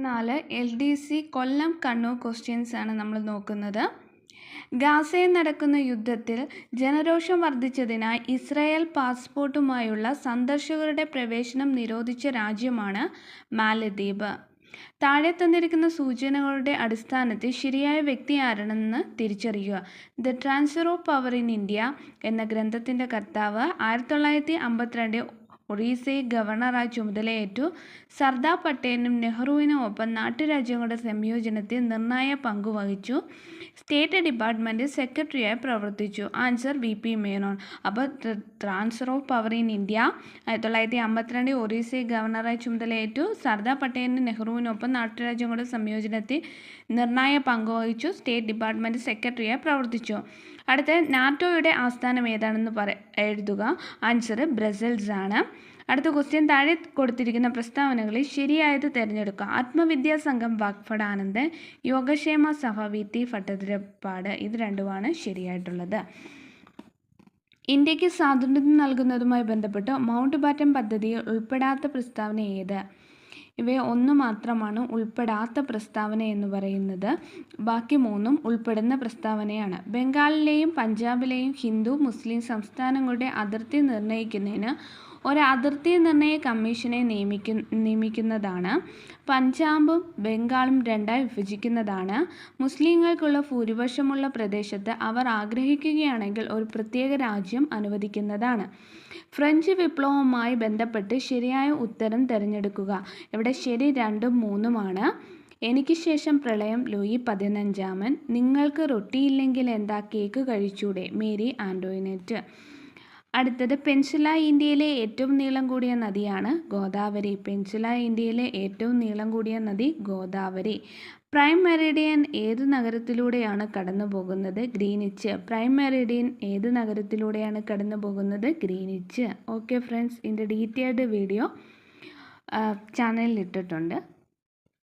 4 LDC Kollam Kannur questions ആണ് നമ്മൾ നോക്കുന്നത്. ഗാസയിൽ നടക്കുന്ന യുദ്ധത്തിൽ ജനരോഷം വർദ്ധിച്ചതിനാൽ ഇസ്രായേൽ പാസ്പോർട്ടുമായുള്ള സന്ദർശകരുടെ പ്രവേശനം നിരോധിച്ച രാജ്യമാണ് മാലദ്വീപ്. താഴെ തന്നിരിക്കുന്ന സൂചനകളുടെ അടിസ്ഥാനത്തിൽ ശരിയായ വ്യക്തി ആരാണെന്ന് തിരിച്ചറിയുക. The transfer of power in India എന്ന ഗ്രന്ഥത്തിൻ്റെ കർത്താവ് 1952 ഒറീസയിൽ ഗവർണറായി ചുമതലയേറ്റു. സർദാർ പട്ടേലിനും നെഹ്റുവിനും ഒപ്പം നാട്ടുരാജ്യങ്ങളുടെ സംയോജനത്തിൽ നിർണായക പങ്കുവഹിച്ചു. സ്റ്റേറ്റ് ഡിപ്പാർട്ട്മെൻറ്റിൽ സെക്രട്ടറിയായി പ്രവർത്തിച്ചു. Answer VP Menon. അപ്പോൾ transfer of power in India 1952 ഒറീസയിൽ ഗവർണറായി ചുമതലയേറ്റു. സർദാർ പട്ടേലിനും നെഹ്റുവിനൊപ്പം നാട്ടുരാജ്യങ്ങളുടെ സംയോജനത്തിൽ നിർണായക പങ്കുവഹിച്ചു. സ്റ്റേറ്റ് ഡിപ്പാർട്ട്മെൻറ്റ് സെക്രട്ടറിയായി പ്രവർത്തിച്ചു. അടുത്ത നാറ്റോയുടെ ആസ്ഥാനം ഏതാണെന്ന് എഴുതുക. ആൻസർ ബ്രസൽസ് ആണ്. അടുത്ത ക്വസ്റ്റ്യൻ, താഴെ കൊടുത്തിരിക്കുന്ന പ്രസ്താവനകളിൽ ശരിയായത് തിരഞ്ഞെടുക്കുക. ആത്മവിദ്യാ സംഘം വാഗ്ഭടാനന്ദ്, യോഗക്ഷേമ സഭ VT ഭട്ടതിരിപ്പാട്. ഇത് രണ്ടുമാണ് ശരിയായിട്ടുള്ളത്. ഇന്ത്യക്ക് സ്വാതന്ത്ര്യം നൽകുന്നതുമായി ബന്ധപ്പെട്ട് മൗണ്ട് ബാറ്റൻ പദ്ധതിയിൽ ഉൾപ്പെടാത്ത പ്രസ്താവന ഏത്? ഇവയെ ഒന്ന് മാത്രമാണ് ഉൾപ്പെടാത്ത പ്രസ്താവന എന്ന് പറയുന്നത്. ബാക്കി മൂന്നും ഉൾപ്പെടുന്ന പ്രസ്താവനയാണ്. ബംഗാളിലെയും പഞ്ചാബിലെയും ഹിന്ദു മുസ്ലിം സംസ്ഥാനങ്ങളുടെ അതിർത്തി നിർണ്ണയിക്കുന്നതിന് ഒരു അതിർത്തി നിർണ്ണയ കമ്മീഷനെ നിയമിക്കുന്നതാണ്. പഞ്ചാബും ബംഗാളും രണ്ടായി വിഭജിക്കുന്നതാണ്. മുസ്ലിങ്ങൾക്കുള്ള ഭൂരിപക്ഷമുള്ള പ്രദേശത്ത് അവർ ആഗ്രഹിക്കുകയാണെങ്കിൽ ഒരു പ്രത്യേക രാജ്യം അനുവദിക്കുന്നതാണ്. ഫ്രഞ്ച് വിപ്ലവവുമായി ബന്ധപ്പെട്ട് ശരിയായ ഉത്തരം തിരഞ്ഞെടുക്കുക. ഇവിടെ ശരി 2ഉം 3ഉമാണ്. എനിക്ക് ശേഷം പ്രളയം ലൂയി 15. നിങ്ങൾക്ക് റൊട്ടിയില്ലെങ്കിൽ എന്താ കേക്ക് കഴിച്ചൂടെ മേരി ആൻ്റോയിനറ്റ്. അടുത്തത്, പെൻസുല ഇന്ത്യയിലെ ഏറ്റവും നീളം കൂടിയ നദിയാണ് ഗോദാവരി. പെൻസുല ഇന്ത്യയിലെ ഏറ്റവും നീളം കൂടിയ നദി ഗോദാവരി. പ്രൈം മെറിഡിയൻ ഏത് നഗരത്തിലൂടെയാണ് കടന്നു പോകുന്നത്? ഗ്രീനിച്ച്. പ്രൈം മെറിഡിയൻ ഏത് നഗരത്തിലൂടെയാണ് കടന്നു പോകുന്നത്? ഗ്രീനിച്ച്. ഓക്കെ ഫ്രണ്ട്സ്, ഇതിൻ്റെ ഡീറ്റെയിൽഡ് വീഡിയോ ചാനലിൽ ഇട്ടിട്ടുണ്ട്.